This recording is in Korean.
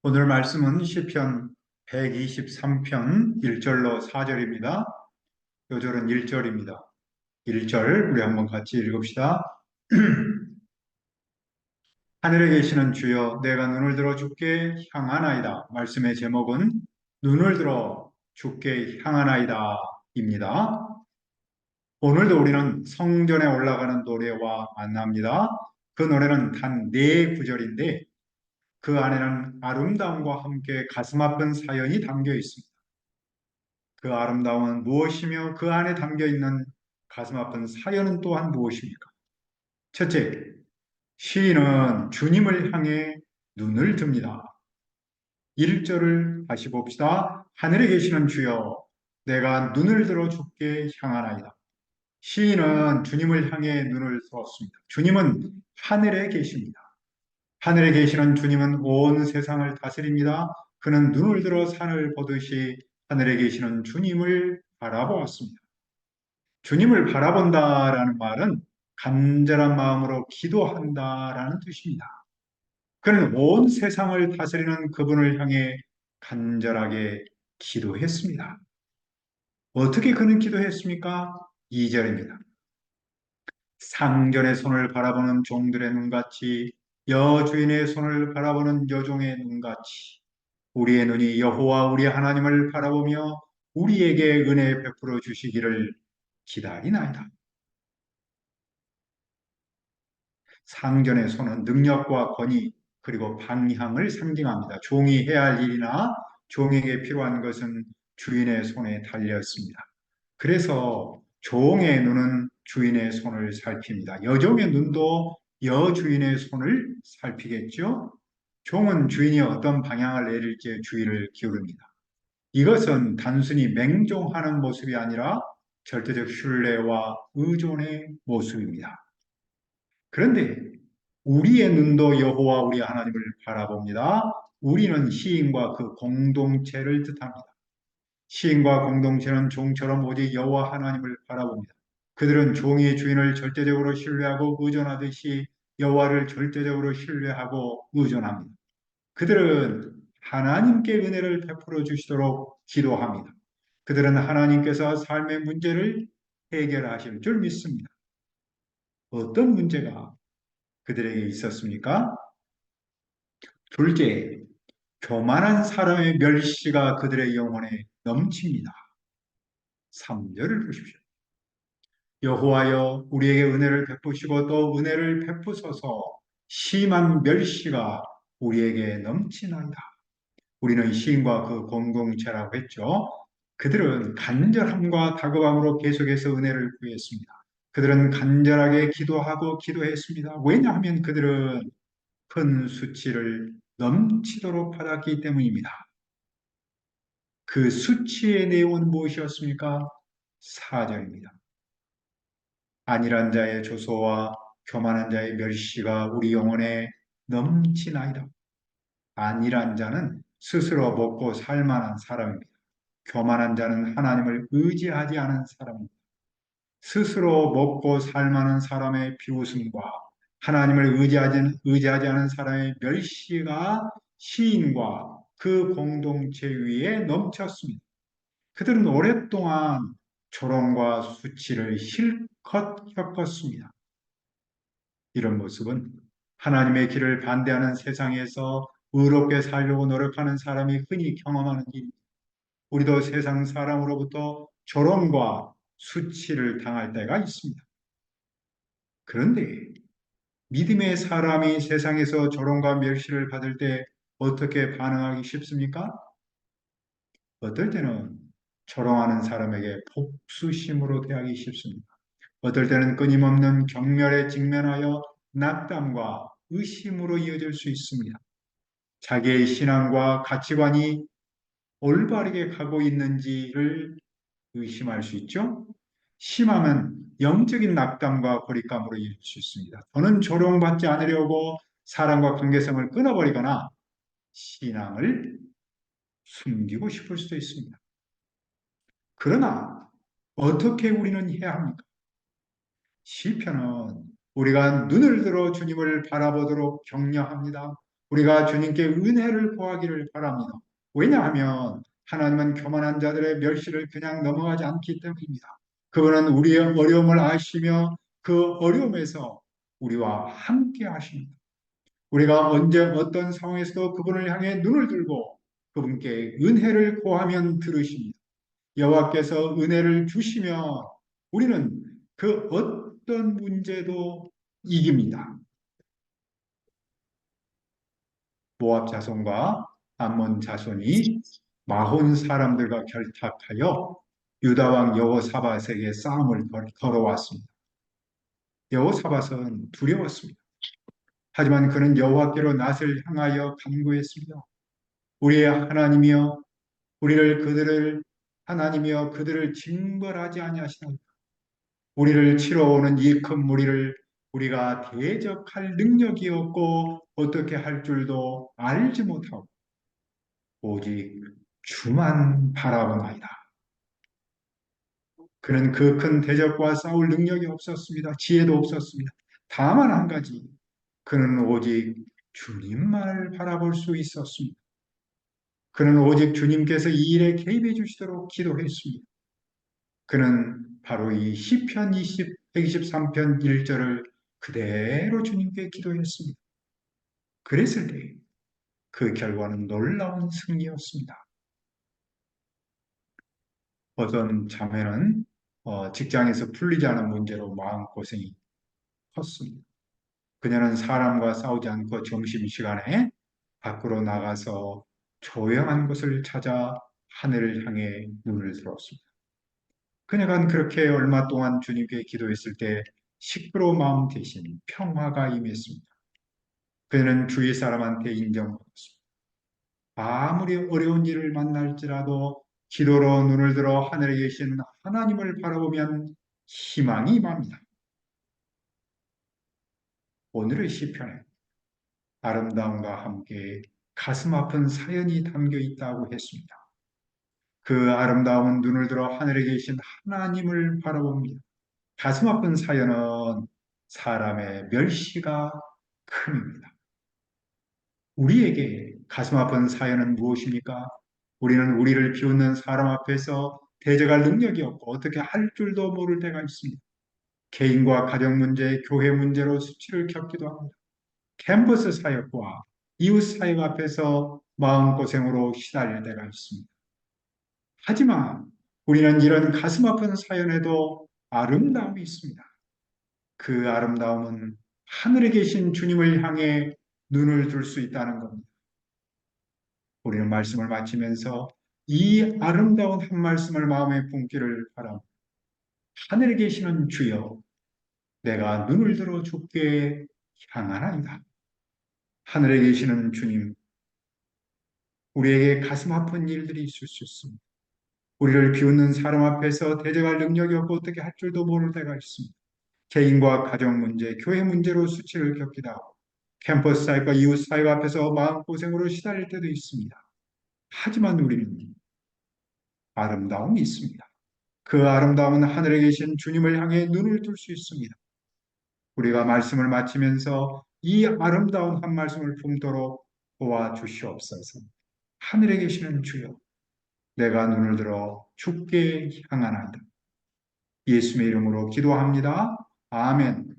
오늘 말씀은 시편 123편 1절로 4절입니다. 요절은 1절입니다. 1절 우리 한번 같이 읽읍시다. 하늘에 계시는 주여 내가 눈을 들어 주께 향하나이다. 말씀의 제목은 눈을 들어 주께 향하나이다 입니다. 오늘도 우리는 성전에 올라가는 노래와 만납니다. 그 노래는 단 4구절인데 그 안에는 아름다움과 함께 가슴 아픈 사연이 담겨 있습니다. 그 아름다움은 무엇이며 그 안에 담겨 있는 가슴 아픈 사연은 또한 무엇입니까? 첫째, 시인은 주님을 향해 눈을 듭니다. 1절을 다시 봅시다. 하늘에 계시는 주여, 내가 눈을 들어 주께 향하나이다. 시인은 주님을 향해 눈을 들었습니다. 주님은 하늘에 계십니다. 하늘에 계시는 주님은 온 세상을 다스립니다. 그는 눈을 들어 산을 보듯이 하늘에 계시는 주님을 바라보았습니다. 주님을 바라본다라는 말은 간절한 마음으로 기도한다라는 뜻입니다. 그는 온 세상을 다스리는 그분을 향해 간절하게 기도했습니다. 어떻게 그는 기도했습니까? 2절입니다. 상전의 손을 바라보는 종들의 눈같이 여주인의 손을 바라보는 여종의 눈같이 우리의 눈이 여호와 우리 하나님을 바라보며 우리에게 은혜 베풀어 주시기를 기다리나이다. 상전의 손은 능력과 권위 그리고 방향을 상징합니다. 종이 해야 할 일이나 종에게 필요한 것은 주인의 손에 달려 있습니다. 그래서 종의 눈은 주인의 손을 살핍니다. 여종의 눈도 여주인의 손을 살피겠죠. 종은 주인이 어떤 방향을 내릴지 주의를 기울입니다. 이것은 단순히 맹종하는 모습이 아니라 절대적 신뢰와 의존의 모습입니다. 그런데 우리의 눈도 여호와 우리 하나님을 바라봅니다. 우리는 시인과 그 공동체를 뜻합니다. 시인과 공동체는 종처럼 오직 여호와 하나님을 바라봅니다. 그들은 종의 주인을 절대적으로 신뢰하고 의존하듯이 여호와를 절대적으로 신뢰하고 의존합니다. 그들은 하나님께 은혜를 베풀어 주시도록 기도합니다. 그들은 하나님께서 삶의 문제를 해결하실 줄 믿습니다. 어떤 문제가 그들에게 있었습니까? 둘째, 교만한 사람의 멸시가 그들의 영혼에 넘칩니다. 3절을 보십시오. 여호와여 우리에게 은혜를 베푸시고 또 은혜를 베푸소서 심한 멸시가 우리에게 넘치나이다. 우리는 시인과 그 공동체라고 했죠. 그들은 간절함과 다급함으로 계속해서 은혜를 구했습니다. 그들은 간절하게 기도하고 기도했습니다. 왜냐하면 그들은 큰 수치를 넘치도록 받았기 때문입니다. 그 수치의 내용은 무엇이었습니까? 4절입니다. 안일한 자의 조소와 교만한 자의 멸시가 우리 영혼에 넘치나이다. 안일한 자는 스스로 먹고 살만한 사람입니다. 교만한 자는 하나님을 의지하지 않은 사람입니다. 스스로 먹고 살만한 사람의 비웃음과 하나님을 의지하지 않은 사람의 멸시가 시인과 그 공동체 위에 넘쳤습니다. 그들은 오랫동안 조롱과 수치를 실컷 겪었습니다. 이런 모습은 하나님의 길을 반대하는 세상에서 의롭게 살려고 노력하는 사람이 흔히 경험하는 일입니다. 우리도 세상 사람으로부터 조롱과 수치를 당할 때가 있습니다. 그런데 믿음의 사람이 세상에서 조롱과 멸시를 받을 때 어떻게 반응하기 쉽습니까? 어떨 때는 조롱하는 사람에게 복수심으로 대하기 쉽습니다. 어떨 때는 끊임없는 경멸에 직면하여 낙담과 의심으로 이어질 수 있습니다. 자기의 신앙과 가치관이 올바르게 가고 있는지를 의심할 수 있죠. 심하면 영적인 낙담과 고립감으로 이을 수 있습니다. 저는 조롱받지 않으려고 사람과 관계성을 끊어버리거나 신앙을 숨기고 싶을 수도 있습니다. 그러나 어떻게 우리는 해야 합니까? 시편은 우리가 눈을 들어 주님을 바라보도록 격려합니다. 우리가 주님께 은혜를 구하기를 바랍니다. 왜냐하면 하나님은 교만한 자들의 멸시를 그냥 넘어가지 않기 때문입니다. 그분은 우리의 어려움을 아시며 그 어려움에서 우리와 함께 하십니다. 우리가 언제 어떤 상황에서도 그분을 향해 눈을 들고 그분께 은혜를 구하면 들으십니다. 여호와께서 은혜를 주시면 우리는 그 어떤 문제도 이깁니다. 모압 자손과 암몬 자손이 마혼 사람들과 결탁하여 유다 왕 여호사밧에게 싸움을 걸어왔습니다. 여호사밧은 두려웠습니다. 하지만 그는 여호와께로 낯을 향하여 간구했습니다. 우리의 하나님이여 그들을 하나님이여 그들을 징벌하지 아니하시나이까. 우리를 치러 오는 이 큰 무리를 우리가 대적할 능력이 없고 어떻게 할 줄도 알지 못하고 오직 주만 바라보나이다. 그는 그 큰 대적과 싸울 능력이 없었습니다. 지혜도 없었습니다. 다만 한 가지, 그는 오직 주님만 바라볼 수 있었습니다. 그는 오직 주님께서 이 일에 개입해 주시도록 기도했습니다. 그는 바로 이 시편 123편 1절을 그대로 주님께 기도했습니다. 그랬을 때 그 결과는 놀라운 승리였습니다. 어떤 자매는 직장에서 풀리지 않은 문제로 마음고생이 컸습니다. 그녀는 사람과 싸우지 않고 점심시간에 밖으로 나가서 조용한 곳을 찾아 하늘을 향해 눈을 들었습니다. 그녀가 그렇게 얼마 동안 주님께 기도했을 때 시끄러운 마음 대신 평화가 임했습니다. 그녀는 주위 사람한테 인정받았습니다. 아무리 어려운 일을 만날지라도 기도로 눈을 들어 하늘에 계신 하나님을 바라보면 희망이 임합니다. 오늘의 시편에 아름다움과 함께 가슴 아픈 사연이 담겨 있다고 했습니다. 그 아름다움은 눈을 들어 하늘에 계신 하나님을 바라봅니다. 가슴 아픈 사연은 사람의 멸시가 큼입니다. 우리에게 가슴 아픈 사연은 무엇입니까? 우리는 우리를 비웃는 사람 앞에서 대적할 능력이 없고 어떻게 할 줄도 모를 때가 있습니다. 개인과 가정 문제, 교회 문제로 수치를 겪기도 합니다. 캠퍼스 사역과 이웃 사역 앞에서 마음고생으로 시달릴 때가 있습니다. 하지만 우리는 이런 가슴 아픈 사연에도 아름다움이 있습니다. 그 아름다움은 하늘에 계신 주님을 향해 눈을 둘 수 있다는 겁니다. 우리는 말씀을 마치면서 이 아름다운 한 말씀을 마음에 품기를 바랍니다. 하늘에 계시는 주여, 내가 눈을 들어 주께 향하나이다. 하늘에 계시는 주님, 우리에게 가슴 아픈 일들이 있을 수 있습니다. 우리를 비웃는 사람 앞에서 대적할 능력이 없고 어떻게 할 줄도 모를 때가 있습니다. 개인과 가정 문제, 교회 문제로 수치를 겪기도 하고 캠퍼스 사회과 이웃 사회 앞에서 마음고생으로 시달릴 때도 있습니다. 하지만 우리는 아름다움이 있습니다. 그 아름다움은 하늘에 계신 주님을 향해 눈을 뜰 수 있습니다. 우리가 말씀을 마치면서 이 아름다운 한 말씀을 품도록 도와주시옵소서. 하늘에 계시는 주여, 내가 눈을 들어 주께 향하나이다. 예수의 이름으로 기도합니다. 아멘.